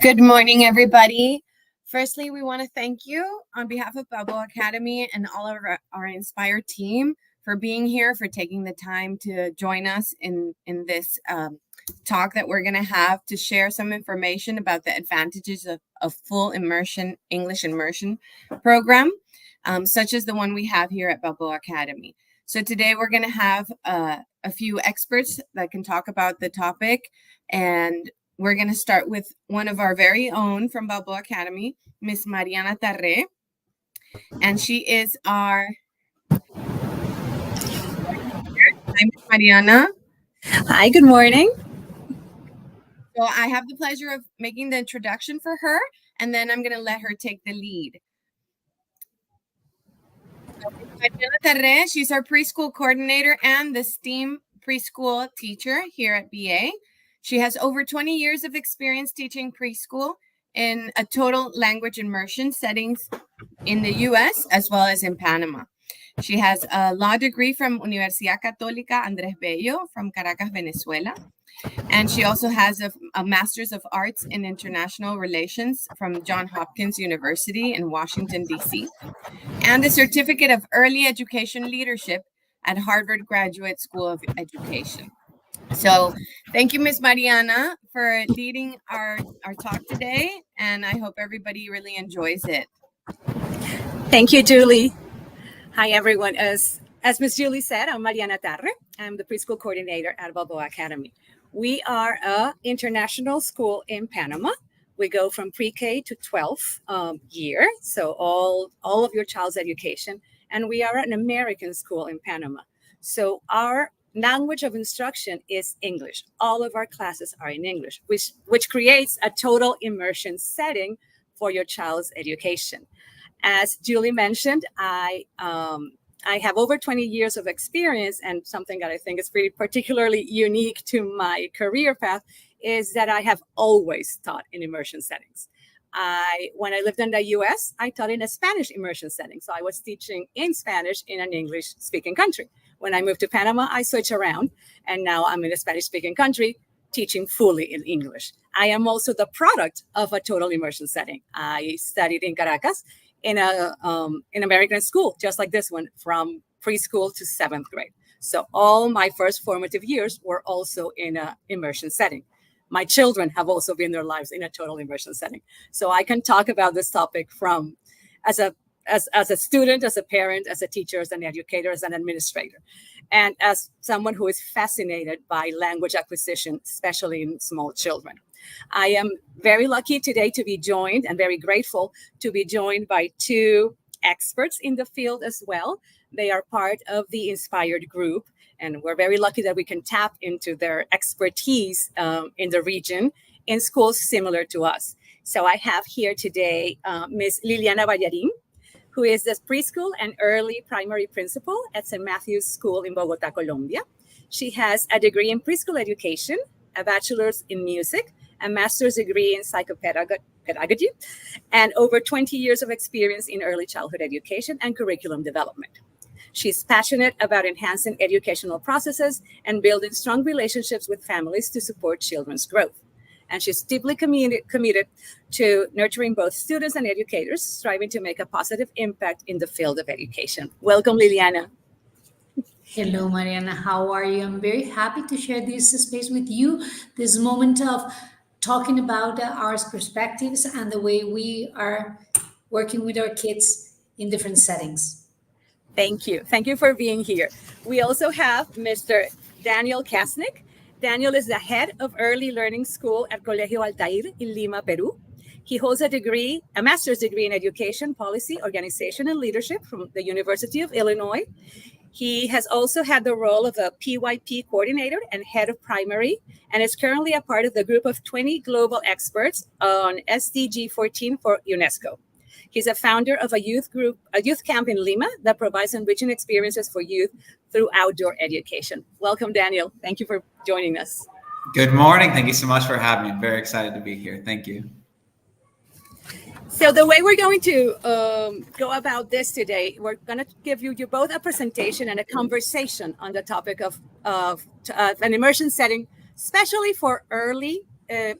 Good morning, everybody. Firstly, we want to thank you on behalf of Balboa Academy and all of our Inspire team for being here, for taking the time to join us in this talk that we're going to have to share some information about the advantages of full immersion, English immersion program, such as the one we have here at Balboa Academy. So today we're going to have a few experts that can talk about the topic, and we're going to start with one of our very own from Balboa Academy, Miss Mariana Tarre. And she is our... Hi, Miss Mariana. Hi, good morning. So I have the pleasure of making the introduction for her, and then I'm going to let her take the lead. So Mariana Tarre, she's our preschool coordinator and the STEAM preschool teacher here at BA. She has over 20 years of experience teaching preschool in a total language immersion settings in the US as well as in Panama. She has a law degree from Universidad Católica Andrés Bello from Caracas, Venezuela. And she also has a Master's of Arts in International Relations from Johns Hopkins University in Washington, D.C. and a Certificate of Early Education Leadership at Harvard Graduate School of Education. So thank you, Miss Mariana, for leading our talk today, and I hope everybody really enjoys it. Thank you, Julie. Hi, everyone. As Miss Julie said, I'm Mariana Tarre. I'm the preschool coordinator at Balboa Academy. We are an international school in Panama. We go from pre-K to 12th year, so all of your child's education, and we are an American school in Panama. So our language of instruction is English. All of our classes are in English, which creates a total immersion setting for your child's education. As Julie mentioned, I have over 20 years of experience, and something that I think is pretty particularly unique to my career path is that I have always taught in immersion settings. When I lived in the US, I taught in a Spanish immersion setting. So I was teaching in Spanish in an English-speaking country. When I moved to Panama, I switched around, and now I'm in a Spanish-speaking country teaching fully in English. I am also the product of a total immersion setting. I studied in Caracas in an American school, just like this one, from preschool to 7th grade. So all my first formative years were also in an immersion setting. My children have also been their lives in a total immersion setting. So I can talk about this topic from as a student, as a parent, as a teacher, as an educator, as an administrator, and as someone who is fascinated by language acquisition, especially in small children. I am very lucky today to be joined, and very grateful to be joined by two experts in the field as well. They are part of the Inspired group, and we're very lucky that we can tap into their expertise in the region in schools similar to us. So I have here today Ms. Liliana Ballarin, who is the preschool and early primary principal at St. Matthew's School in Bogota, Colombia. She has a degree in preschool education, a bachelor's in music, a master's degree in psychopedagogy, and over 20 years of experience in early childhood education and curriculum development. She's passionate about enhancing educational processes and building strong relationships with families to support children's growth. And she's deeply committed to nurturing both students and educators, striving to make a positive impact in the field of education. Welcome, Liliana. Hello, Mariana. How are you? I'm very happy to share this space with you, this moment of talking about our perspectives and the way we are working with our kids in different settings. Thank you. Thank you for being here. We also have Mr. Daniel Kasnick. Daniel is the head of Early Learning School at Colegio Altair in Lima, Peru. He holds a master's degree in education, policy, organization, and leadership from the University of Illinois. He has also had the role of a PYP coordinator and head of primary, and is currently a part of the group of 20 global experts on SDG 14 for UNESCO. He's a founder of a youth camp in Lima that provides enriching experiences for youth through outdoor education. Welcome, Daniel. Thank you for joining us. Good morning. Thank you so much for having me. I'm very excited to be here. Thank you. So the way we're going to go about this today, we're going to give you both a presentation and a conversation on the topic of an immersion setting, especially for early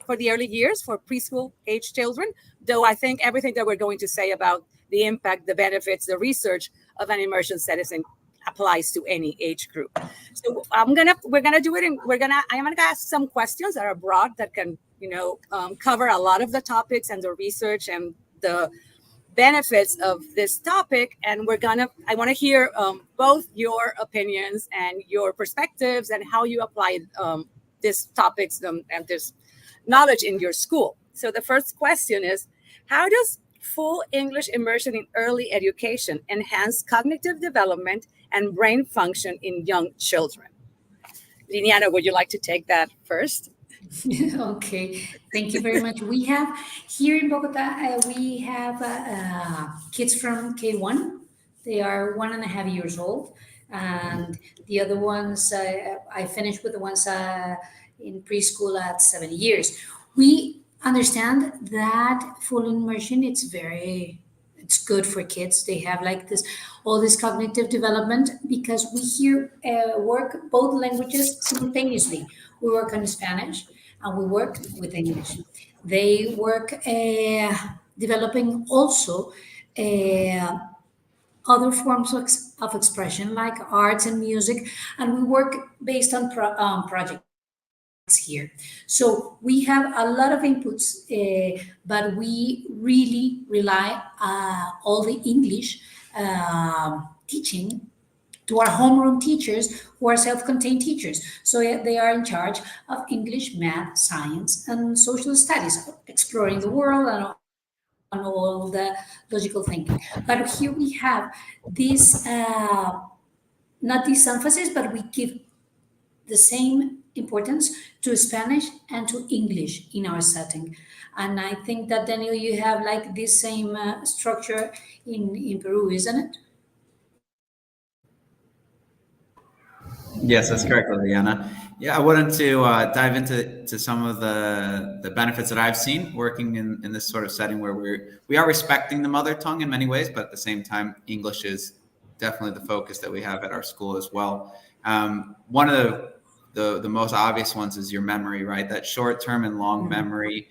for the early years for preschool age children, though I think everything that we're going to say about the impact, the benefits, the research of an immersion setting applies to any age group. So I'm gonna ask some questions that are broad that can cover a lot of the topics and the research and the benefits of this topic. And I want to hear both your opinions and your perspectives and how you apply these topics and this knowledge in your school. So the first question is, how does full English immersion in early education enhance cognitive development and brain function in young children? Liliana, would you like to take that first? Okay, thank you very much. We have here in Bogota, we have kids from K1. They are 1.5 years old, and the other ones, I finished with the ones in preschool at 7 years. We understand that full immersion, it's good for kids. They have like all this cognitive development because we here work both languages simultaneously. We work on Spanish and we work with English. They work developing also other forms of expression like arts and music, and we work based on projects here. So we have a lot of inputs, but we really rely all the English teaching to our homeroom teachers who are self-contained teachers. So they are in charge of English, math, science, and social studies, exploring the world and all the logical thinking. But here we have this, not this emphasis, but we give the same importance to Spanish and to English in our setting. And I think that, Daniel, you have like this same structure in Peru, isn't it? Yes, that's correct, Liliana. Yeah, I wanted to dive into some of the benefits that I've seen working in this sort of setting where we are respecting the mother tongue in many ways, but at the same time, English is definitely the focus that we have at our school as well. One of the most obvious ones is your memory, right? That short-term and long memory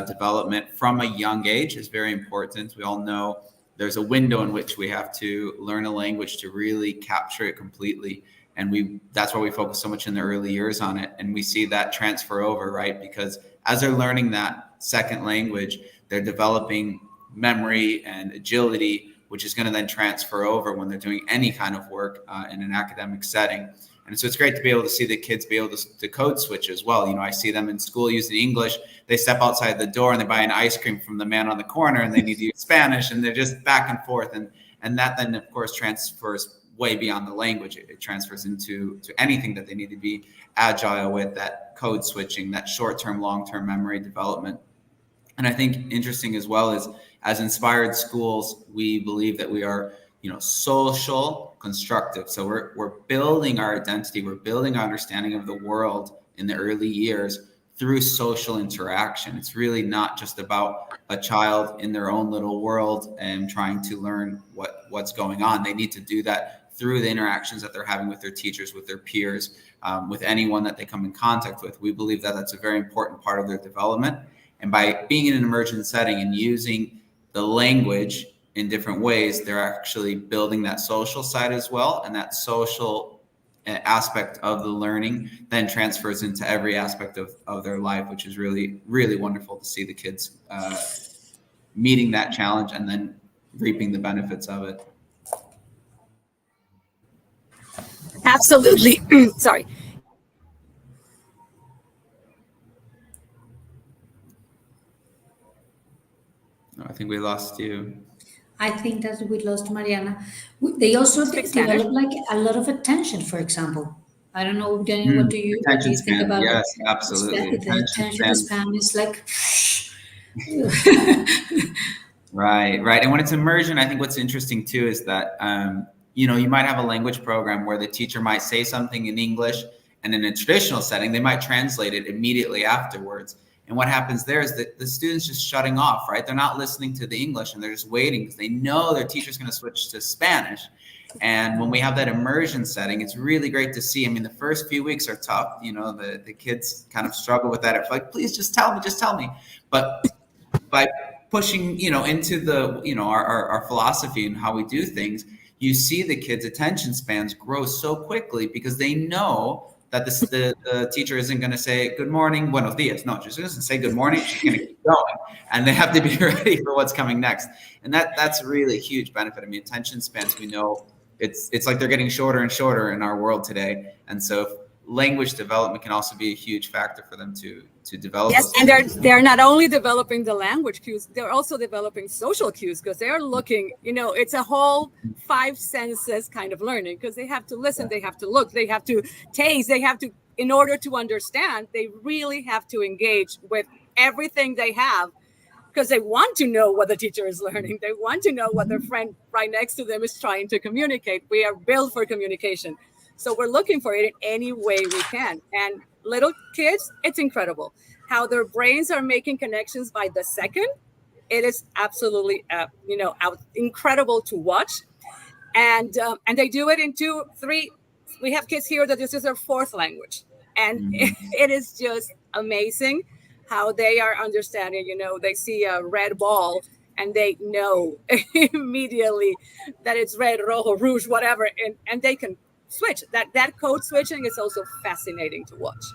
development from a young age is very important. We all know there's a window in which we have to learn a language to really capture it completely. And that's why we focus so much in the early years on it. And we see that transfer over, right? Because as they're learning that second language, they're developing memory and agility, which is going to then transfer over when they're doing any kind of work in an academic setting. And so it's great to be able to see the kids be able to code switch as well. I see them in school using English. They step outside the door and they buy an ice cream from the man on the corner and they need to use Spanish, and they're just back and forth. And that then, of course, transfers way beyond the language. It transfers into anything that they need to be agile with, that code switching, that short-term, long-term memory development. And I think interesting as well is, as inspired schools, we believe that we are, social constructive. So we're building our identity, we're building our understanding of the world in the early years through social interaction. It's really not just about a child in their own little world and trying to learn what's going on. They need to do that through the interactions that they're having with their teachers, with their peers, with anyone that they come in contact with. We believe that that's a very important part of their development. And by being in an immersion setting and using the language in different ways, they're actually building that social side as well. And that social aspect of the learning then transfers into every aspect of their life, which is really, really wonderful to see the kids meeting that challenge and then reaping the benefits of it. Absolutely. Sorry. I think we lost you. I think that we lost Mariana. They also develop like a lot of attention, for example. I don't know, Daniel, what do you think about it? Yes, absolutely. The attention span is like... Right. And when it's immersion, I think what's interesting too is that, you might have a language program where the teacher might say something in English, and in a traditional setting, they might translate it immediately afterwards. And what happens there is that the student's just shutting off, right? They're not listening to the English and they're just waiting because they know their teacher's going to switch to Spanish. And when we have that immersion setting, it's really great to see. I mean, the first few weeks are tough. You know, the kids kind of struggle with that. It's like, please just tell me. But by pushing, you know, into the, you know, our philosophy and how we do things, you see the kids' attention spans grow so quickly because they know that the teacher isn't going to say good morning, buenos dias. No, she's going to say good morning. She's going to keep going, and they have to be ready for what's coming next. And that's really a huge benefit. I mean, attention spans, we know it's like they're getting shorter and shorter in our world today. And so language development can also be a huge factor for them to develop. Yes, and they're not only developing the language cues, they're also developing social cues, because they're looking, you know, it's a whole 5 senses kind of learning, because they have to listen, they have to look, they have to taste, they have to, in order to understand, they really have to engage with everything they have, because they want to know what the teacher is learning. They want to know what their friend right next to them is trying to communicate. We are built for communication. So we're looking for it in any way we can. And little kids, it's incredible how their brains are making connections by the second. It is absolutely, incredible to watch. And they do it in 2, 3. We have kids here that this is their 4th language. And it is just amazing how they are understanding. You know, they see a red ball and they know immediately that it's red, rojo, rouge, whatever. And they can switch. That code switching is also fascinating to watch.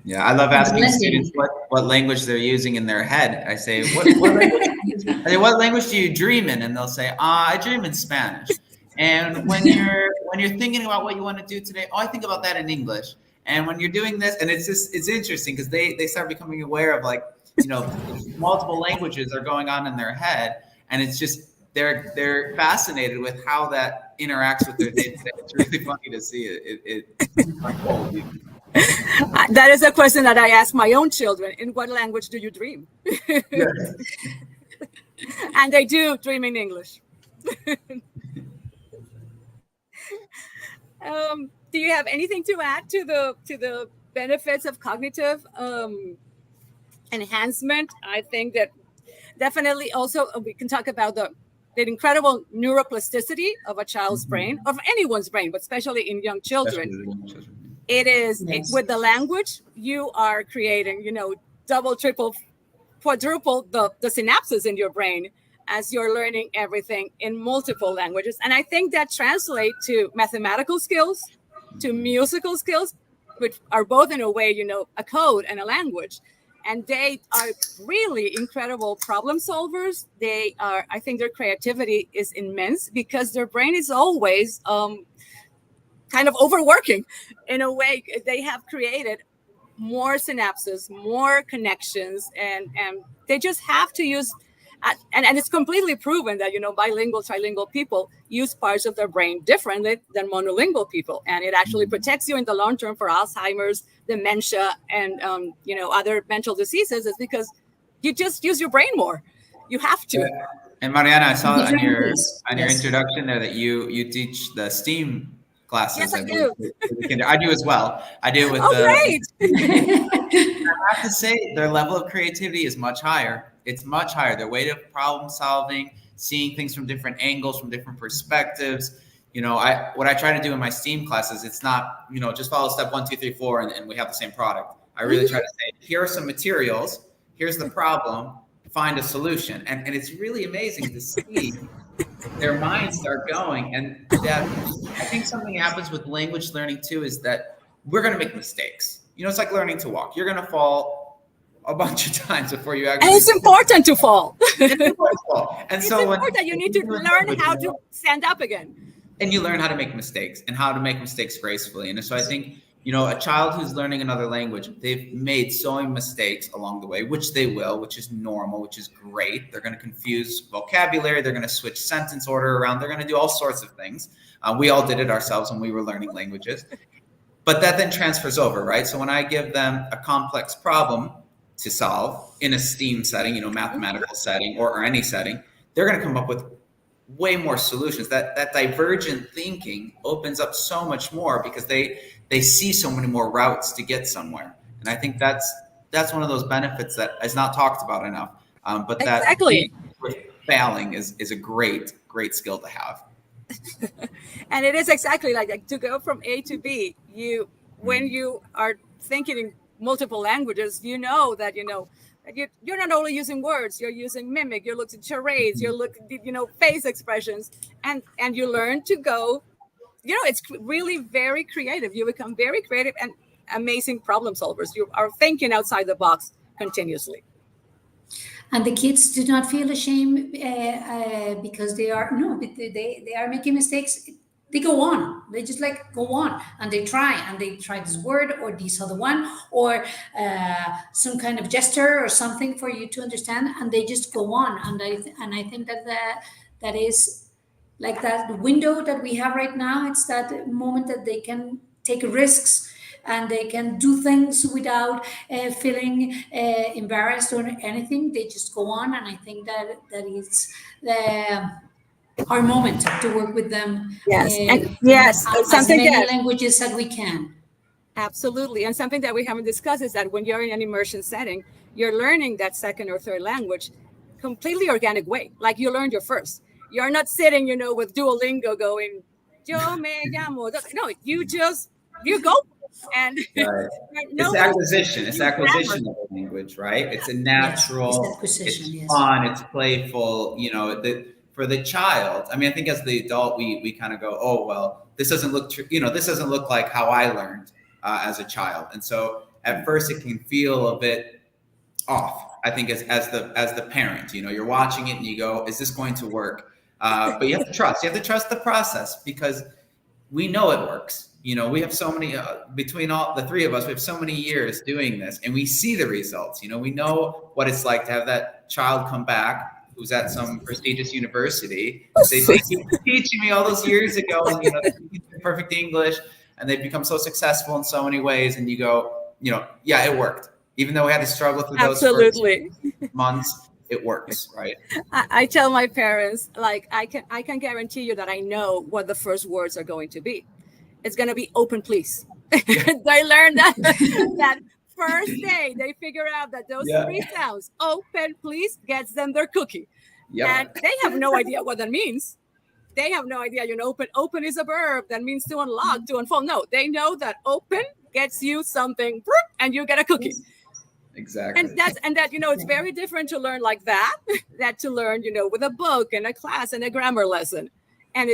Yeah, I love asking students what language they're using in their head. I say, what language do you dream in? And they'll say, I dream in Spanish. And when you're thinking about what you want to do today, I think about that in English. And when you're doing this, and it's interesting because they start becoming aware of, like, you know, multiple languages are going on in their head, and it's just they're fascinated with how that interacts with their day-to-day. It's really funny to see it. That is a question that I ask my own children. In what language do you dream? Yes. And they do dream in English. Do you have anything to add to the benefits of cognitive enhancement? I think that definitely also we can talk about the incredible neuroplasticity of a child's brain, of anyone's brain, but especially in young children. It is, with the language, you are creating, you know, double, triple, quadruple the synapses in your brain as you're learning everything in multiple languages. And I think that translates to mathematical skills, to musical skills, which are both, in a way, you know, a code and a language. And they are really incredible problem solvers. They are, I think their creativity is immense because their brain is always kind of overworking. In a way, they have created more synapses, more connections, and they just have to use, and it's completely proven that, you know, bilingual, trilingual people use parts of their brain differently than monolingual people. And it actually protects you in the long term for Alzheimer's, dementia, and, other mental diseases, is because you just use your brain more. You have to. And Mariana, I saw on your introduction there that you teach the STEAM classes. Yes, I do. I do as well. I do with great. I have to say, their level of creativity is much higher. It's much higher. Their way of problem solving, seeing things from different angles, from different perspectives. You know, what I try to do in my STEAM classes, it's not, you know, just follow step 1, 2, 3, 4, and we have the same product. I really try to say, here are some materials, here's the problem, find a solution. And it's really amazing to see their minds start going. And that, I think something happens with language learning too, is that we're going to make mistakes. You know, it's like learning to walk. You're going to fall a bunch of times before you actually. And it's important to fall. It's important to fall. And it's so important. You need to learn how to stand up again. And you learn how to make mistakes and how to make mistakes gracefully. And so I think, you know, a child who's learning another language, they've made so many mistakes along the way, which they will, which is normal, which is great. They're going to confuse vocabulary. They're going to switch sentence order around. They're going to do all sorts of things. We all did it ourselves when we were learning languages. But that then transfers over, right? So when I give them a complex problem to solve in a STEAM setting, you know, mathematical setting or any setting, they're going to come up with way more solutions. That divergent thinking opens up so much more because they see so many more routes to get somewhere. And I think that's one of those benefits that is not talked about enough. But that exactly. Failing is a great skill to have. And it is exactly like to go from A to B. When you are thinking in multiple languages, you know that you're not only using words, you're using mimic, you're looking at charades, you're looking, face expressions, and you learn to go. It's really very creative. You become very creative and amazing problem solvers. You are thinking outside the box continuously. And the kids do not feel ashamed because they are no, but they are making mistakes. They go on. They just like go on and they try this word or this other one or some kind of gesture or something for you to understand, and they just go on. And I think that is like that window that we have right now. It's that moment that they can take risks and they can do things without feeling embarrassed or anything. They just go on, and I think that is our moment to work with them Yes, and in yes, as something many that languages as we can. absolutely, and something that we haven't discussed is that when you're in an immersion setting, you're learning that second or third language completely organic way, like you learned your first. You're not sitting, with Duolingo going, "Yo me llamo." No, you go and Right. It's acquisition. It's acquisition of a language, right? It's a natural. Yes, acquisition. It's Yes. fun. It's playful. For the child. I mean, I think as the adult, we kind of go, oh well, this doesn't look. This doesn't look like how I learned as a child, and so at first it can feel a bit off. I think as the parent, you're watching it and you go, is this going to work? But you have to trust. You have to trust the process because we know it works. We have so many between all the three of us. We have so many years doing this, and we see the results. We know what it's like to have that child come back who's at some prestigious university and say, "Thank you for teaching me all those years ago," and perfect English, and they've become so successful in so many ways. And you go, yeah, it worked, even though we had to struggle through those first months. It works, right? I tell my parents, like, I can guarantee you that I know what the first words are going to be. It's going to be open, please. They learned that first day. They figure out that those three sounds, open, please, gets them their cookie. Yep. And they have no idea what that means. They have no idea, open is a verb that means to unlock, to unfold. No, they know that open gets you something and you get a cookie. Exactly. And that it's very different to learn like that to learn with a book and a class and a grammar lesson, and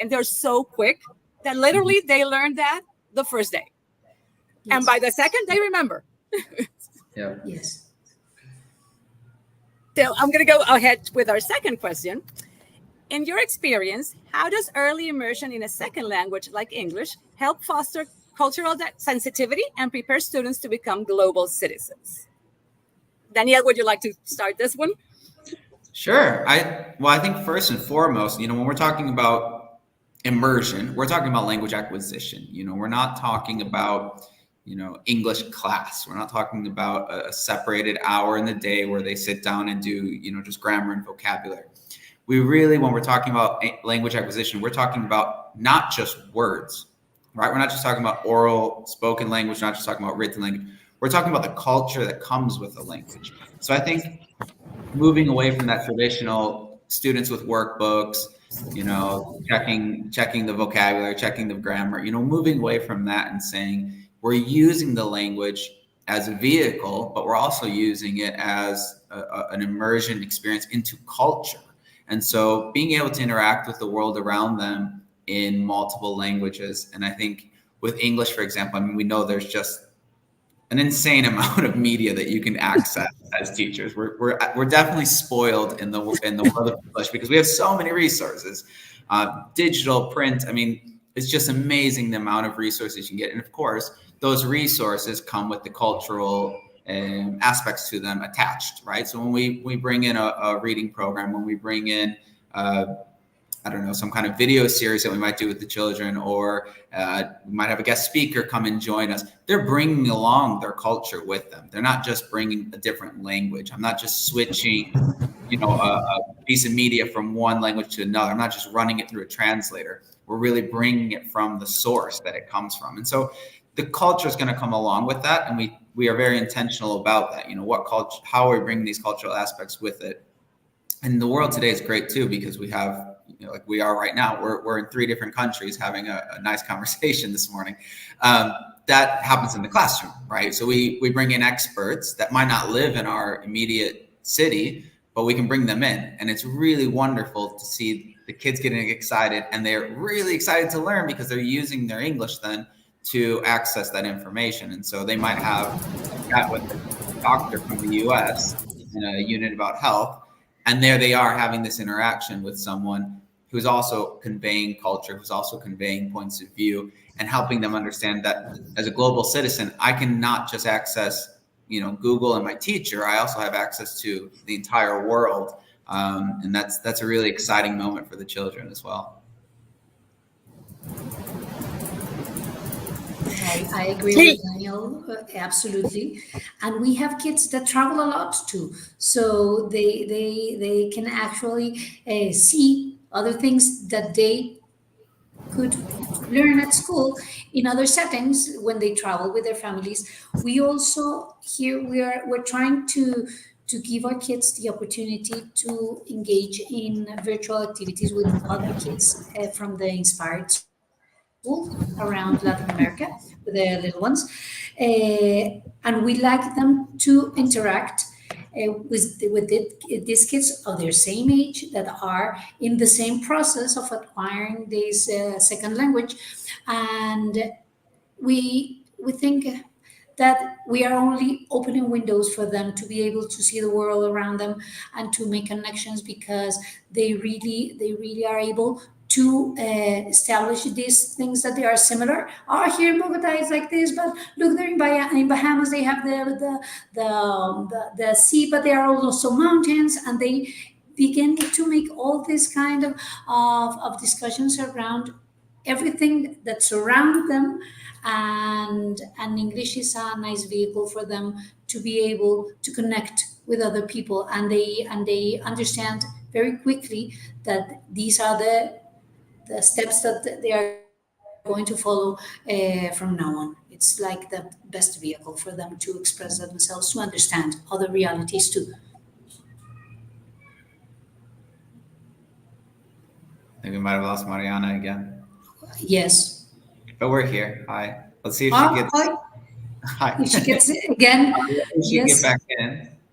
they're so quick that literally they learn that the first day. Yes. And by the second they remember. Yeah. Yes. So I'm going to go ahead with our second question. In your experience, how does early immersion in a second language like English help foster cultural sensitivity and prepare students to become global citizens? Danielle, would you like to start this one? Sure. I think first and foremost, when we're talking about immersion, we're talking about language acquisition. We're not talking about, English class. We're not talking about a separated hour in the day where they sit down and do, just grammar and vocabulary. We really, when we're talking about language acquisition, we're talking about not just words, right? We're not just talking about oral spoken language, not just talking about written language. We're talking about the culture that comes with the language. So I think moving away from that traditional students with workbooks, checking the vocabulary, checking the grammar, moving away from that and saying we're using the language as a vehicle, but we're also using it as an immersion experience into culture. And so being able to interact with the world around them in multiple languages. And I think with English, for example, we know there's just an insane amount of media that you can access as teachers. We're definitely spoiled in the world of English because we have so many resources, digital, print. It's just amazing the amount of resources you can get. And of course, those resources come with the cultural aspects to them attached, right? So when we bring in a reading program, when we bring in some kind of video series that we might do with the children, or we might have a guest speaker come and join us, they're bringing along their culture with them. They're not just bringing a different language. I'm not just switching, a piece of media from one language to another. I'm not just running it through a translator. We're really bringing it from the source that it comes from. And so the culture is going to come along with that. And we are very intentional about that. What culture, how are we bringing these cultural aspects with it? And the world today is great too, because we have, like we are right now. We're in 3 different countries having a nice conversation this morning. That happens in the classroom, right? So we bring in experts that might not live in our immediate city, but we can bring them in. And it's really wonderful to see the kids getting excited, and they're really excited to learn because they're using their English then to access that information. And so they might have a chat with a doctor from the US in a unit about health, and there they are having this interaction with someone who's also conveying culture, who's also conveying points of view, and helping them understand that as a global citizen, I can not just access, Google and my teacher. I also have access to the entire world, and that's a really exciting moment for the children as well. I agree with Daniel, absolutely. And we have kids that travel a lot too, so they can actually see other things that they could learn at school in other settings when they travel with their families. We also here we're trying to give our kids the opportunity to engage in virtual activities with other kids from the Inspired School around Latin America with the little ones, and we like them to interact with these kids of their same age that are in the same process of acquiring this second language, and we think that we are only opening windows for them to be able to see the world around them and to make connections, because they really are able to establish these things that they are similar. Oh, here in Bogota it's like this, but look, there in Bahamas they have the sea, but there are also mountains, and they begin to make all this kind of discussions around everything that surrounds them, and English is a nice vehicle for them to be able to connect with other people, and they understand very quickly that these are the steps that they are going to follow from now on. It's like the best vehicle for them to express themselves, to understand other realities too. I think we might have lost Mariana again. Yes. But we're here. Hi. Let's see if she gets. Hi. Hi. If she gets it again, She yes. get back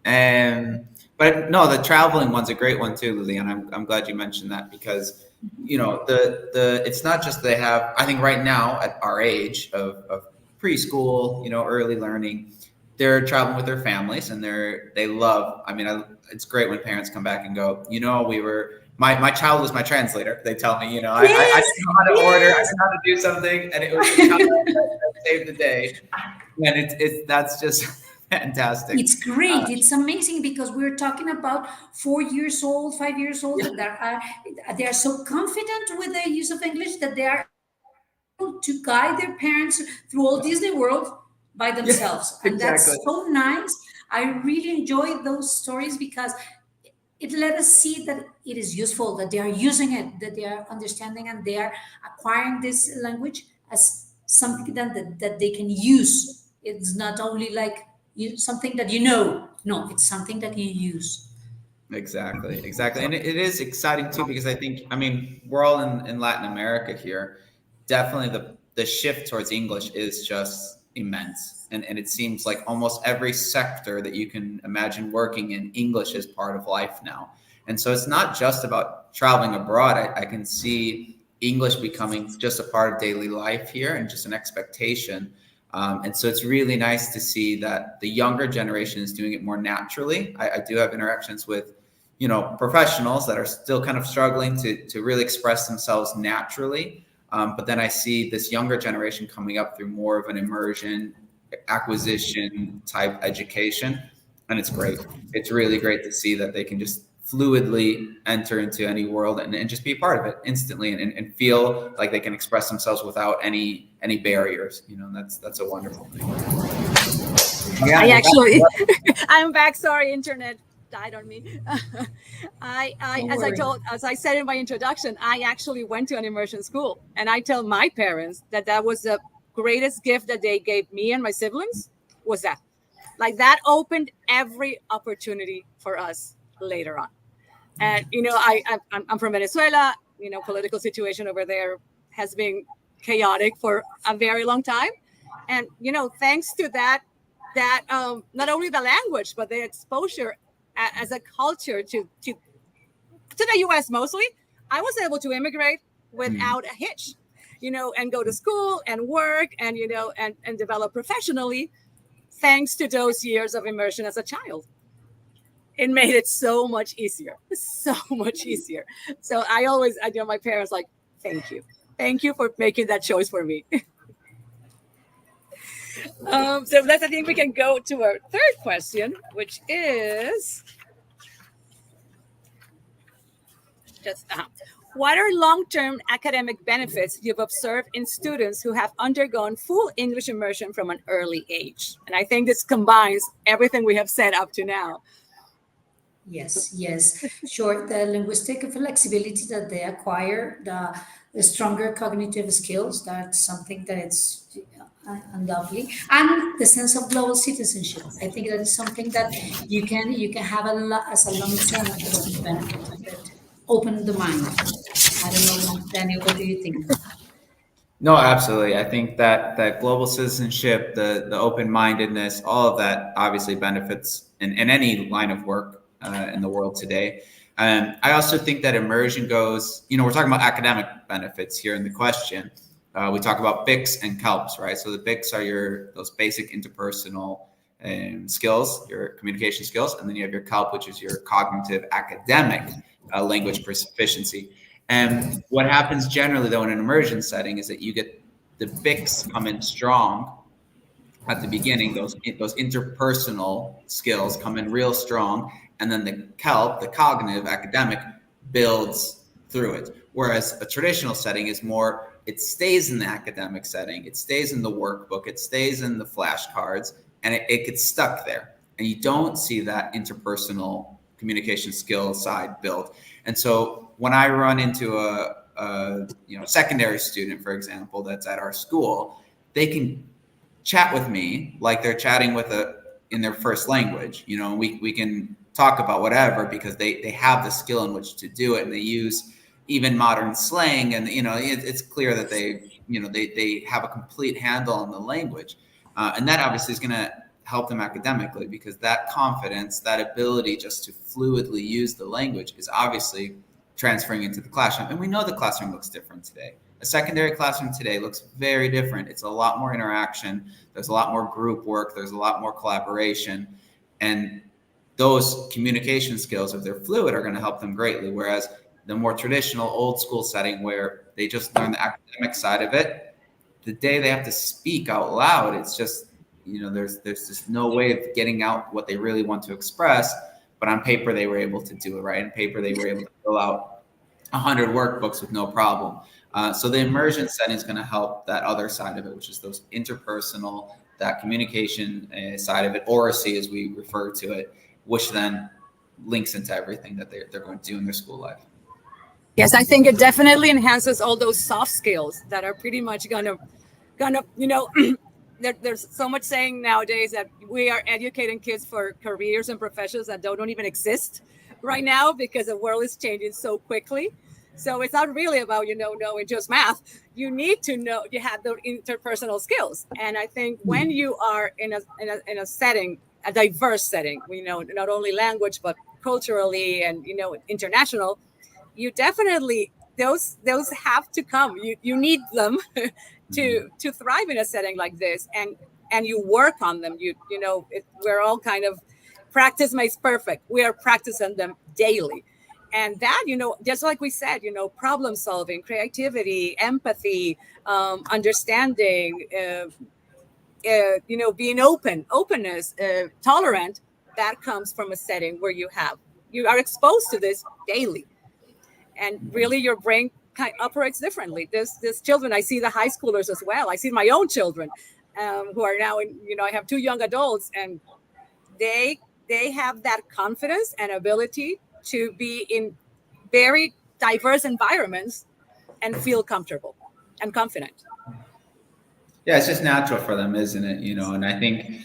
in. But no, the traveling one's a great one too, Lilian. I'm glad you mentioned that, because the it's not just they have. I think right now at our age of preschool, early learning, they're traveling with their families, and they love. I mean, it's great when parents come back and go, we were. My child was my translator. They tell me, I didn't know how to order, I didn't know how to do something, and it was the child that saved the day. And that's just fantastic. It's great. It's amazing, because we're talking about 4 years old, 5 years old, that they are so confident with the use of English that they are able to guide their parents through Walt Disney World by themselves. Yeah, and exactly. That's so nice. I really enjoy those stories, because it let us see that it is useful, that they are using it, that they are understanding, and they are acquiring this language as something that they can use. It's not only like something that no, it's something that you use. Exactly. And it is exciting too, because we're all in Latin America here. Definitely the shift towards English is just immense. And it seems like almost every sector that you can imagine working in, English is part of life now. And so it's not just about traveling abroad. I can see English becoming just a part of daily life here, and just an expectation. And so it's really nice to see that the younger generation is doing it more naturally. I do have interactions with, professionals that are still kind of struggling to really express themselves naturally. But then I see this younger generation coming up through more of an immersion, acquisition type education. And it's great. It's really great to see that they can just fluidly enter into any world and just be a part of it instantly, and feel like they can express themselves without any barriers. That's a wonderful thing. Yeah, I'm back. Sorry, internet died on me. As I said in my introduction, I actually went to an immersion school, and I tell my parents that was the greatest gift that they gave me and my siblings, was that. Like, that opened every opportunity for us later on. And I'm from Venezuela. political situation over there has been chaotic for a very long time. And, thanks to that, not only the language, but the exposure as a culture to the US mostly, I was able to immigrate without a hitch, and go to school and work and, and develop professionally thanks to those years of immersion as a child. It made it so much easier, so much easier. So I my parents like, thank you for making that choice for me. So I think we can go to our third question, which is what are long-term academic benefits you've observed in students who have undergone full English immersion from an early age? And I think this combines everything we have said up to now. Yes, sure. The linguistic flexibility that they acquire, the stronger cognitive skills, that's something that it's undoubtedly, and the sense of global citizenship. I think that is something that you can have as a long-term academic benefit that open the mind. I don't know, Daniel, what do you think? No, absolutely. I think that global citizenship, the open-mindedness, all of that obviously benefits in any line of work in the world today. I also think that immersion goes, we're talking about academic benefits here in the question. We talk about BICS and CALPS, right? So the BICS are those basic interpersonal skills, your communication skills, and then you have your CALP, which is your cognitive academic language proficiency. And what happens generally, though, in an immersion setting is that you get the BICS come in strong at the beginning. Those interpersonal skills come in real strong, and then the CALP, the cognitive academic, builds through it. Whereas a traditional setting is more, it stays in the academic setting, it stays in the workbook, it stays in the flashcards, and it gets stuck there. And you don't see that interpersonal communication skill side built. And so when I run into a secondary student, for example, that's at our school, they can chat with me like they're chatting in their first language. We can talk about whatever because they have the skill in which to do it, and they use even modern slang, and it's clear that they have a complete handle on the language, and that obviously is going to help them academically, because that confidence, that ability just to fluidly use the language is obviously transferring into the classroom. And we know the classroom looks different today. A secondary classroom today looks very different. It's a lot more interaction. There's a lot more group work. There's a lot more collaboration. And those communication skills, if they're fluid, are going to help them greatly. Whereas the more traditional old school setting where they just learn the academic side of it, the day they have to speak out loud, it's just, there's just no way of getting out what they really want to express. But on paper, they were able to do it, right? On paper, they were able to fill out 100 workbooks with no problem. So the immersion setting is going to help that other side of it, which is those interpersonal, that communication side of it, oracy as we refer to it, which then links into everything that they're going to do in their school life. Yes, I think it definitely enhances all those soft skills that are pretty much gonna there's so much saying nowadays that we are educating kids for careers and professions that don't even exist right now because the world is changing so quickly. So it's not really about, knowing just math. You need to know, you have the interpersonal skills. And I think when you are in a setting, a diverse setting, not only language, but culturally and, international, you definitely, those have to come. You need them to thrive in a setting like this, and you work on them. We're all kind of, practice makes perfect. We are practicing them daily. And that, just like we said, problem solving, creativity, empathy, understanding, being openness, tolerant, that comes from a setting where you are exposed to this daily. And really your brain kind of operates differently. There's children, I see the high schoolers as well. I see my own children who are now I have 2 young adults, and they have that confidence and ability to be in very diverse environments and feel comfortable and confident. Yeah, it's just natural for them, isn't it? And I think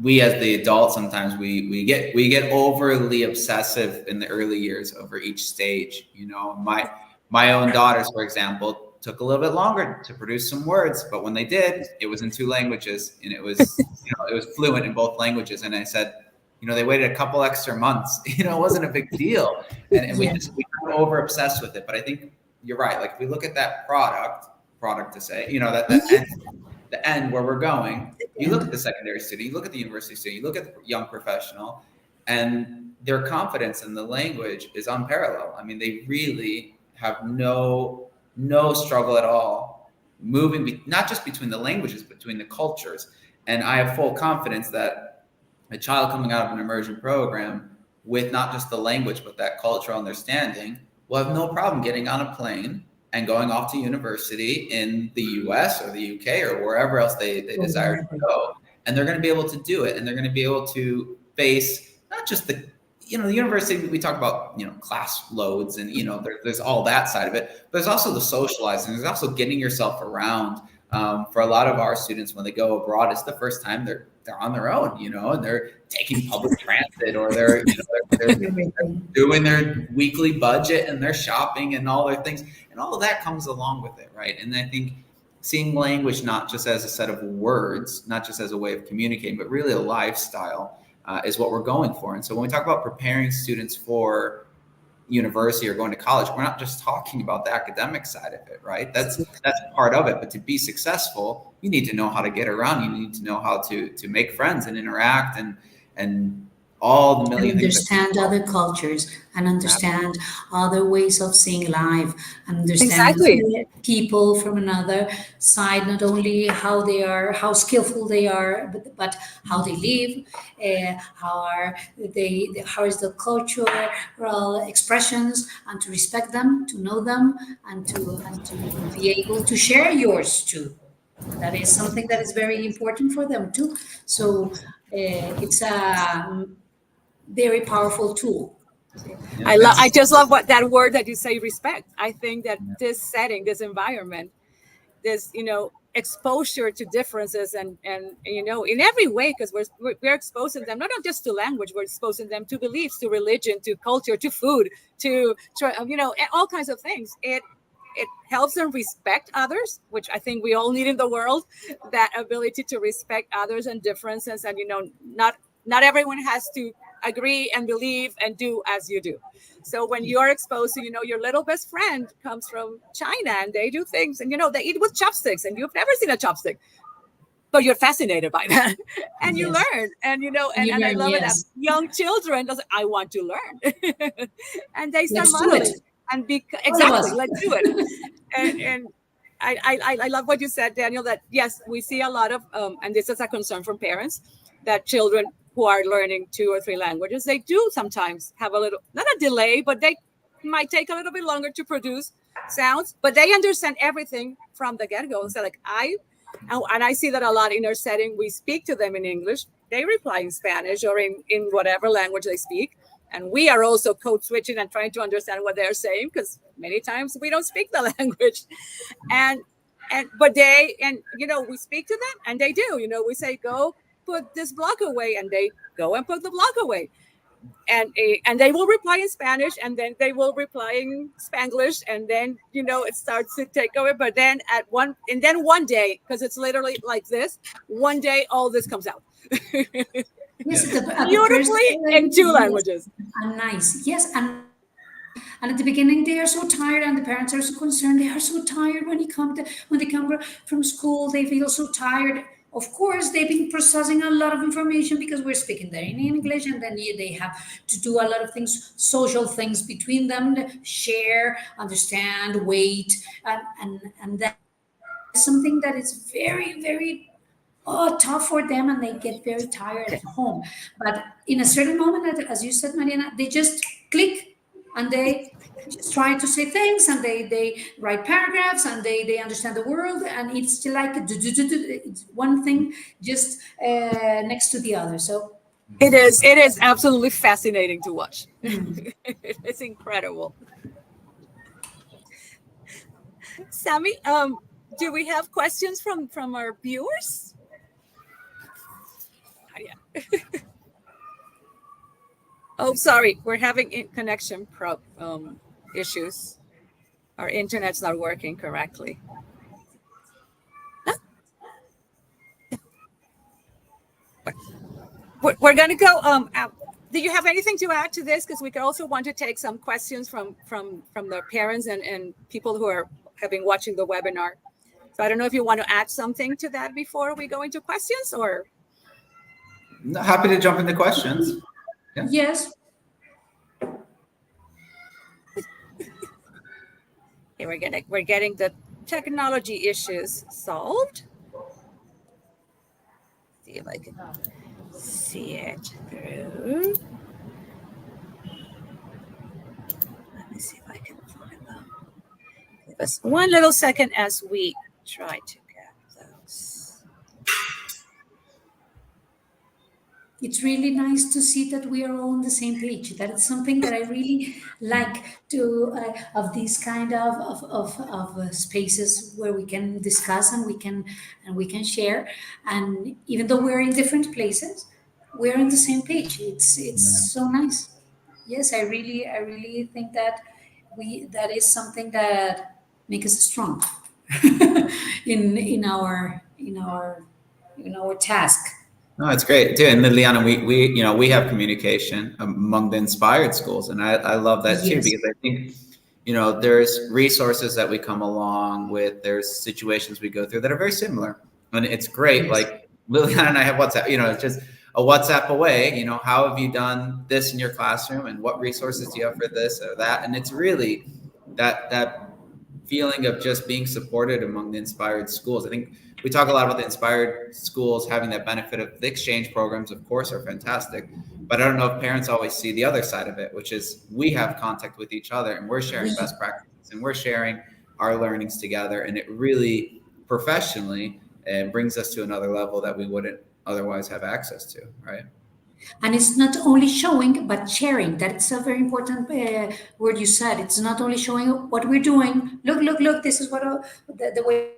we as the adults sometimes we get overly obsessive in the early years over each stage. You know, my own daughters, for example, took a little bit longer to produce some words, but when they did, it was in 2 languages, and it was, you know, it was fluent in both languages. And I said, you know, they waited a couple extra months. You know, it wasn't a big deal, and we kind of over obsessed with it. But I think you're right. Like, if we look at that product to say, you know, that the end where we're going, you look at the secondary student, you look at the university student, you look at the young professional, and their confidence in the language is unparalleled. I mean, they really have no struggle at all moving, not just between the languages, but between the cultures. And I have full confidence that a child coming out of an immersion program with not just the language, but that cultural understanding will have no problem getting on a plane and going off to university in the US or the UK or wherever else they desire to go. And they're going to be able to do it. And they're going to be able to face not just the, you know, the university, we talk about, you know, class loads and, you know, there's all that side of it, but there's also the socializing. There's also getting yourself around. For a lot of our students, when they go abroad, it's the first time they're on their own, you know, and they're taking public transit, or they're, you know, they're doing their weekly budget and they're shopping and all their things, and all of that comes along with it, right? And I think seeing language not just as a set of words, not just as a way of communicating, but really a lifestyle is what we're going for. And so when we talk about preparing students for university or going to college, we're not just talking about the academic side of it, right? That's part of it. But to be successful, you need to know how to get around. You need to know how to make friends and interact and all the million and things. Understand other cultures and understand other ways of seeing life, and understand people from another side, not only how they are, how skillful they are, but how they live, how is the cultural expressions, and to respect them, to know them, and to be able to share yours too. That is something that is very important for them too. So it's a very powerful tool. I just love that word that you say, respect. I think that this setting, this environment, this, you know, exposure to differences and you know, in every way, because we're exposing them not just to language, we're exposing them to beliefs, to religion, to culture, to food, to you know, all kinds of things. It helps them respect others, which I think we all need in the world, that ability to respect others and differences. And, you know, not everyone has to agree and believe and do as you do. So when you're exposed to, you know, your little best friend comes from China and they do things and, you know, they eat with chopsticks and you've never seen a chopstick, but you're fascinated by that and you learn. And, you know, and I love it that young children, I want to learn. And they start modeling. And exactly, let's do it. And I love what you said, Daniel, that yes, we see a lot of, and this is a concern from parents, that children who are learning 2 or 3 languages, they do sometimes have a little, not a delay, but they might take a little bit longer to produce sounds, but they understand everything from the get-go. So like and I see that a lot in our setting. We speak to them in English, they reply in Spanish or in whatever language they speak. And we are also code switching and trying to understand what they're saying, because many times we don't speak the language. But you know, we speak to them and they do, you know, we say, go put this block away, and they go and put the block away. And they will reply in Spanish, and then they will reply in Spanglish, and then, you know, it starts to take over. But then one day, because it's literally like this, one day all this comes out. Yes, beautifully in 2 languages. And nice, yes, and at the beginning they are so tired, and the parents are so concerned. They are so tired when they come from school. They feel so tired. Of course, they've been processing a lot of information because we're speaking there in English, and then they have to do a lot of things, social things between them, share, understand, wait, and that's something that is very, very tough for them, and they get very tired at home. But in a certain moment, as you said, Mariana, they just click and they just try to say things, and they write paragraphs, and they understand the world, and it's like it's one thing just next to the other. So it is absolutely fascinating to watch. It's incredible. Sammy, do we have questions from our viewers? Yeah. Oh, sorry, we're having connection issues. Our internet's not working correctly. We're going to go out. Do you have anything to add to this? Because we could also want to take some questions from the parents and people who have been watching the webinar. So I don't know if you want to add something to that before we go into questions, or Happy to jump into questions. Yeah. Yes. Okay, we're getting the technology issues solved. See if I can see it through. Let me see if I can find them. Give us one little second as we try to get those. It's really nice to see that we are all on the same page. That is something that I really like to of these kind of spaces where we can discuss and we can share. And even though we're in different places, we're on the same page. It's so nice. Yes, I really think that that is something that makes us strong in our task. No, it's great too. And Liliana, we have communication among the inspired schools, and I love that too, Yes. because I think there's resources that we come along with. There's situations we go through that are very similar, and it's great. Yes. Like Liliana and I have WhatsApp. It's just a WhatsApp away. How have you done this in your classroom, and what resources do you have for this or that? And it's really that feeling of just being supported among the inspired schools. I think we talk a lot about the inspired schools having that benefit of the exchange programs, of course, are fantastic. But I don't know if parents always see the other side of it, which is we have contact with each other and we're sharing best practices and we're sharing our learnings together. And it really professionally brings us to another level that we wouldn't otherwise have access to, right? And it's not only showing, but sharing. That's a very important word you said. It's not only showing what we're doing. Look, this is what the way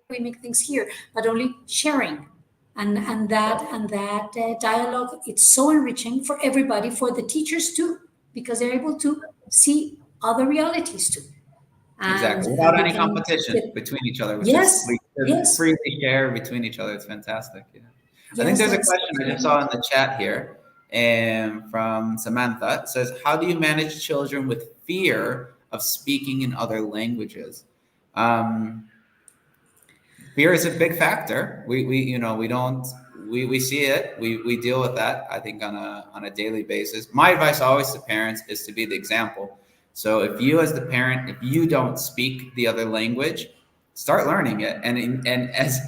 we make things here, but only sharing. And that dialogue, it's so enriching for everybody, for the teachers too, because they're able to see other realities too. Exactly. Without any competition between each other, which Yes, is we yes. freely share between each other. It's fantastic. Yeah. I think Yes, there's a that's question I just saw in the chat here, and from Samantha. It says, "How do you manage children with fear of speaking in other languages?" Fear is a big factor. We see it. We deal with that, I think, on a daily basis. My advice always to parents is to be the example. So if you, as the parent, if you don't speak the other language, start learning it. And as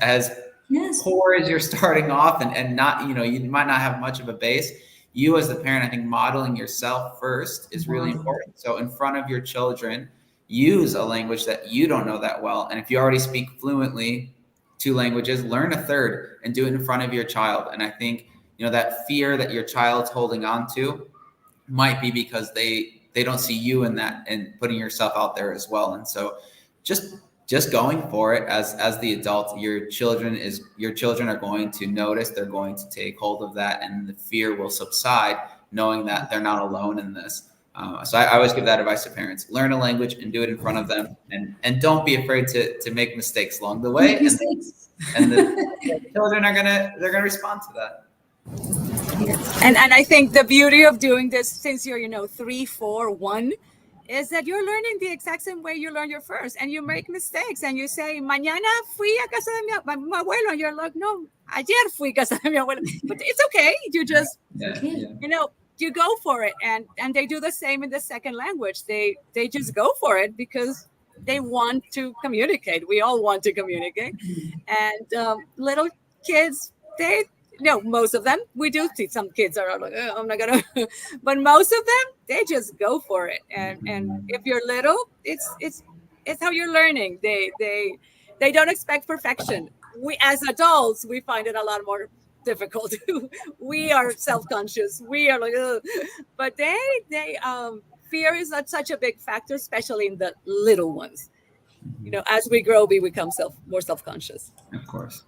Yes. poor as you're starting off, and not, you might not have much of a base, you as the parent, I think modeling yourself first is really important. So in front of your children, use a language that you don't know that well. And if you already speak fluently 2 languages, learn a third and do it in front of your child. And I think, that fear that your child's holding on to might be because they don't see you in that and putting yourself out there as well. And so just going for it as the adult, your children are going to notice, they're going to take hold of that, and the fear will subside, knowing that they're not alone in this. So I always give that advice to parents: learn a language and do it in front of them, and don't be afraid to make mistakes along the way. And the children they're gonna respond to that. And I think the beauty of doing this, since you're 3, 4, 1, is that you're learning the exact same way you learn your first, and you make mistakes, and you say, mañana fui a casa de mi abuelo, and you're like, no, ayer fui a casa de mi abuelo, but it's okay. You just, you go for it, and they do the same in the second language. They just go for it because they want to communicate. We all want to communicate, and little kids, most of them, we do see some kids are like, oh, I'm not gonna, but most of them, they just go for it. And if you're little, it's how you're learning. They don't expect perfection. We, as adults, we find it a lot more difficult. We are self-conscious. We are like, ugh. But fear is not such a big factor, especially in the little ones. As we grow, we become more self-conscious. Of course.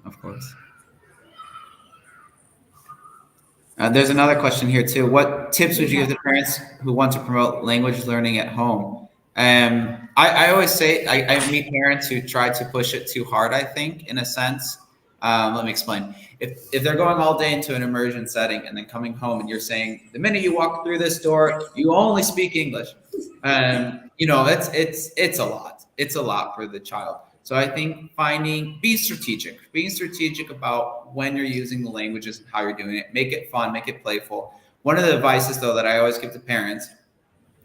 There's another question here too. What tips would you give to parents who want to promote language learning at home? I always say I meet parents who try to push it too hard, I think, in a sense. Let me explain. If they're going all day into an immersion setting and then coming home and you're saying, the minute you walk through this door, you only speak English, it's a lot. It's a lot for the child. So I think being strategic about when you're using the languages and how you're doing it. Make it fun, make it playful. One of the advices though that I always give to parents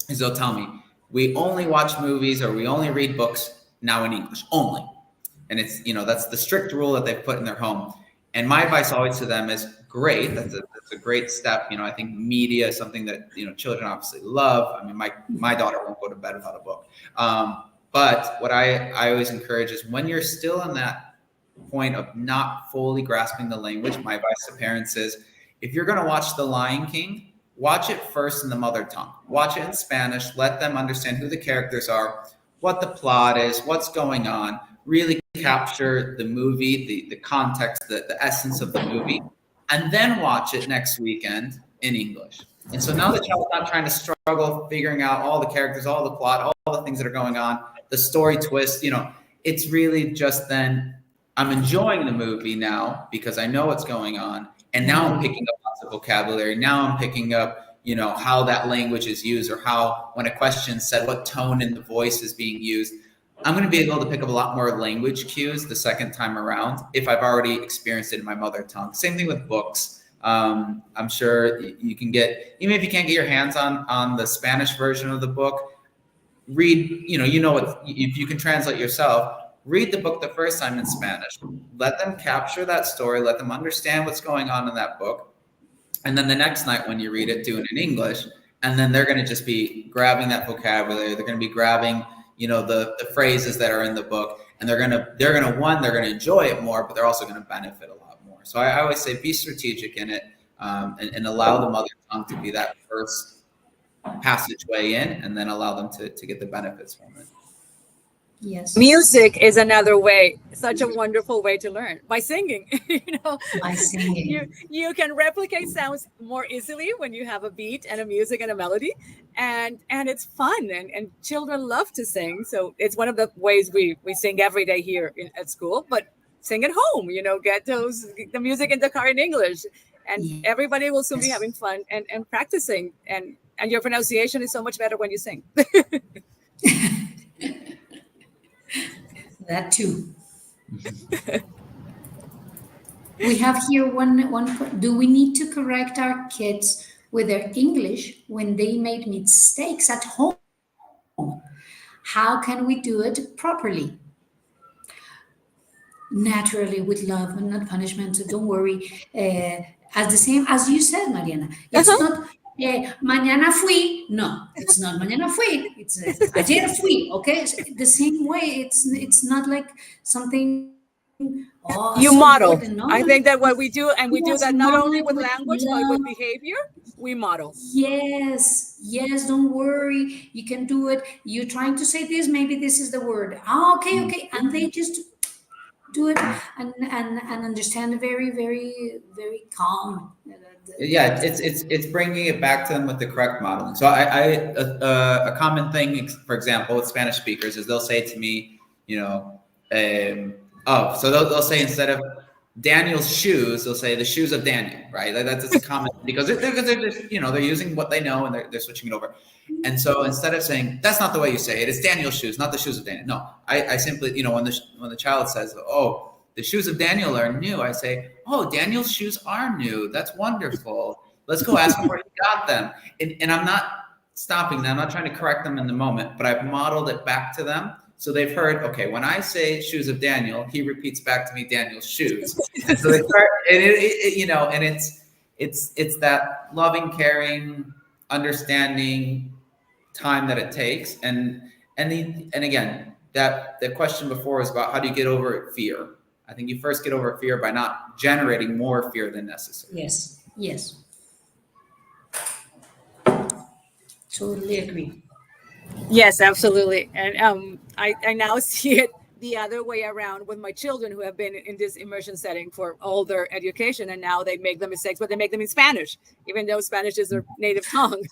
is they'll tell me, we only watch movies or we only read books now in English only. And it's, that's the strict rule that they've put in their home. And my advice always to them is great. That's a great step. I think media is something that, children obviously love. I mean, my daughter won't go to bed without a book. But what I always encourage is when you're still in that point of not fully grasping the language, my advice to parents is, if you're going to watch The Lion King, watch it first in the mother tongue. Watch it in Spanish. Let them understand who the characters are, what the plot is, what's going on. Really capture the movie, the context, the essence of the movie, and then watch it next weekend in English. And so now the child's not trying to struggle figuring out all the characters, all the plot, all the things that are going on, the story twist. It's really just then I'm enjoying the movie now because I know what's going on. And now I'm picking up lots of vocabulary. Now I'm picking up, how that language is used, or how when a question is said, what tone in the voice is being used. I'm going to be able to pick up a lot more language cues the second time around if I've already experienced it in my mother tongue. Same thing with books. I'm sure you can get, even if you can't get your hands on the Spanish version of the book, read, if you can translate yourself, read the book the first time in Spanish. Let them capture that story. Let them understand what's going on in that book. And then the next night when you read it, do it in English. And then they're going to just be grabbing that vocabulary. They're going to be grabbing the phrases that are in the book, and they're gonna enjoy it more, but they're also going to benefit a lot more. So I always say be strategic in it, and allow the mother tongue to be that first passageway in, and then allow them to get the benefits from it. Yes. Music is another way, such a wonderful way to learn, by singing. By singing. You can replicate sounds more easily when you have a beat and a music and a melody, and it's fun, and children love to sing. So it's one of the ways we sing every day here at school, but sing at home, get the music in the car in English, and everybody will soon be having fun and practicing, and your pronunciation is so much better when you sing. That too. We have here one. Do we need to correct our kids with their English when they made mistakes at home? How can we do it properly? Naturally, with love and not punishment. So don't worry. As the same as you said, Mariana, it's not. Mañana fui. No, it's not mañana fui. It's ayer fui. Okay, so the same way. It's not like something. You so model. No. I think that what we do, and we do that not only with with language love. but with behavior. We model. Yes, don't worry. You can do it. You're trying to say this. Maybe this is the word. Okay, and they just do it and understand very, very, very calm. Yeah, it's bringing it back to them with the correct modeling. So a common thing, for example, with Spanish speakers is they'll say to me, so they'll say, instead of Daniel's shoes, they'll say the shoes of Daniel, right? That's a common, because they're using what they know and they're switching it over. And so instead of saying that's not the way you say it, it's Daniel's shoes, not the shoes of Daniel. No, I simply, when the child says, oh, the shoes of Daniel are new, I say, oh, Daniel's shoes are new. That's wonderful. Let's go ask him where he got them. And I'm not stopping them. I'm not trying to correct them in the moment, but I've modeled it back to them. So they've heard, okay, when I say shoes of Daniel, he repeats back to me Daniel's shoes. And so they start, and it's that loving, caring, understanding time that it takes. And again, that the question before was about how do you get over fear? I think you first get over fear by not generating more fear than necessary. Yes. Totally agree. Yes, absolutely. And I now see it the other way around with my children who have been in this immersion setting for all their education, and now they make the mistakes, but they make them in Spanish, even though Spanish is their native tongue.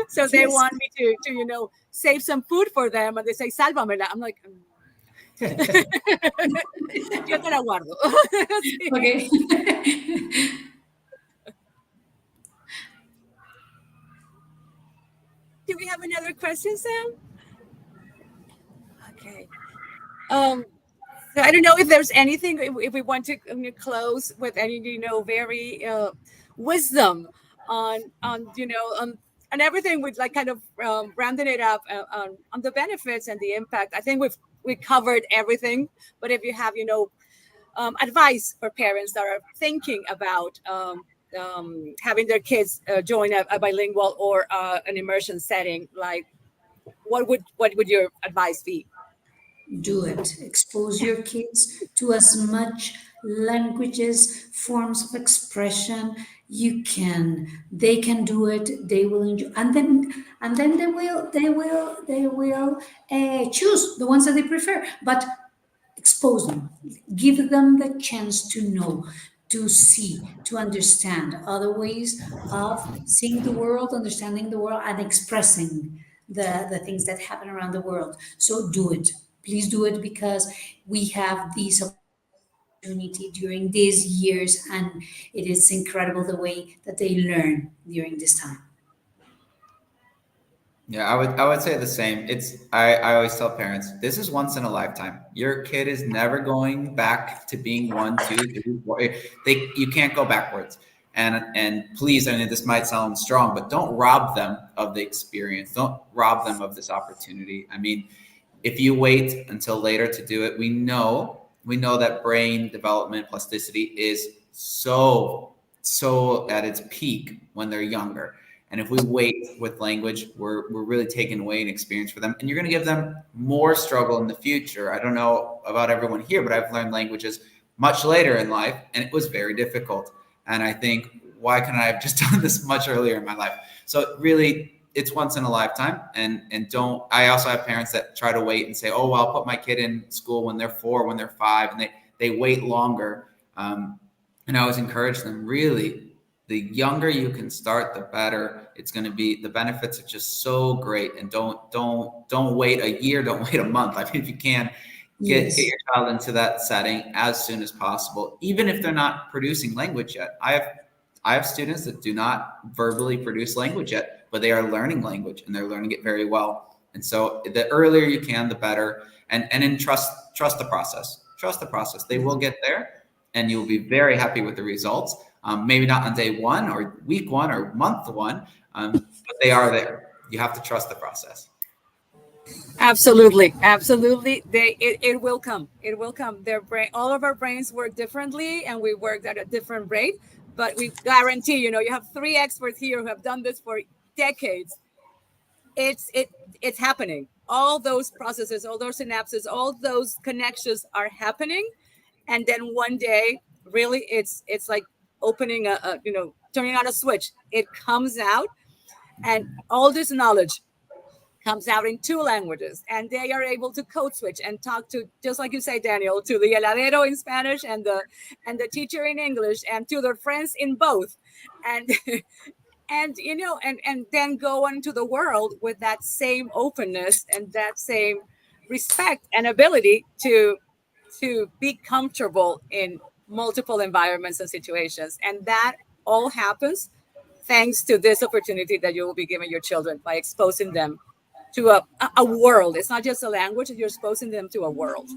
So they Yes. want me to save some food for them, and they say sálvamela. I'm like, yo te la guardo. Sí. Okay. Do we have another question, Sam? Okay. So I don't know if there's anything, if we want to close with any, very wisdom on everything, with like kind of rounding it up on the benefits and the impact. I think we covered everything. But if you have, advice for parents that are thinking about having their kids join a bilingual or an immersion setting, like what would your advice be? Do it. Expose your kids to as much languages, forms of expression you can. They can do it. They will enjoy, and then they will choose the ones that they prefer. But expose them, give them the chance to know, to see, to understand other ways of seeing the world, understanding the world, and expressing the things that happen around the world. So do it. Please do it, because we have these opportunity during these years, and it is incredible the way that they learn during this time. Yeah, I would say the same. I always tell parents, this is once in a lifetime. Your kid is never going back to being one, two, three, four. You can't go backwards. And please, I mean, this might sound strong, but don't rob them of the experience. Don't rob them of this opportunity. I mean, if you wait until later to do it, we know that brain development plasticity is so at its peak when they're younger. And if we wait with language, we're really taking away an experience for them. And you're going to give them more struggle in the future. I don't know about everyone here, but I've learned languages much later in life, and it was very difficult. And I think, why couldn't I have just done this much earlier in my life? So really, it's once in a lifetime. And don't, I also have parents that try to wait and say, oh, well, I'll put my kid in school when they're 4, when they're 5, and they wait longer. And I always encourage them, really, the younger you can start, the better it's going to be. The benefits are just so great. And don't wait a year, don't wait a month. I mean, if you can, get your child into that setting as soon as possible, even if they're not producing language yet. I have students that do not verbally produce language yet, but they are learning language, and they're learning it very well. And so the earlier you can, the better. And then trust the process. Trust the process. They will get there, and you'll be very happy with the results. Maybe not on day 1 or week 1 or month 1, but they are there. You have to trust the process. Absolutely. It will come. It will come. All of our brains work differently, and we work at a different rate. But we guarantee, you have 3 experts here who have done this for decades. It's happening. All those processes, all those synapses, all those connections are happening, and then one day, really, it's like opening turning on a switch. It comes out, and all this knowledge comes out in 2 languages, and they are able to code switch and talk to, just like you say, Daniel, to the heladero in Spanish and the teacher in English, and to their friends in both, and and then go into the world with that same openness and that same respect and ability to be comfortable in multiple environments and situations. And that all happens thanks to this opportunity that you will be giving your children by exposing them to a world. It's not just a language, you're exposing them to a world.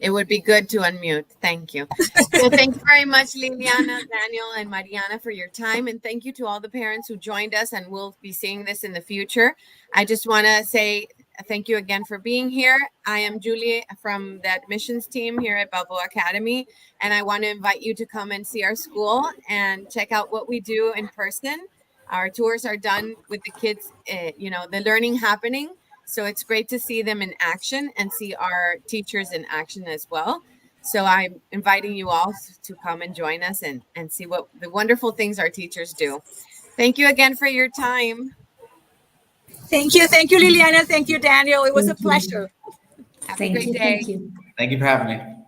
It would be good to unmute. Thank you. So thank you very much, Liliana, Daniel, and Mariana, for your time. And thank you to all the parents who joined us and will be seeing this in the future. I just want to say thank you again for being here. I am Julie from the admissions team here at Balboa Academy, and I want to invite you to come and see our school and check out what we do in person. Our tours are done with the kids, the learning happening. So it's great to see them in action and see our teachers in action as well. So I'm inviting you all to come and join us and see what the wonderful things our teachers do. Thank you again for your time. Thank you, Liliana. Thank you, Daniel. It was a Thank you. pleasure. Have a Thank great you. day. Thank you. Thank you for having me.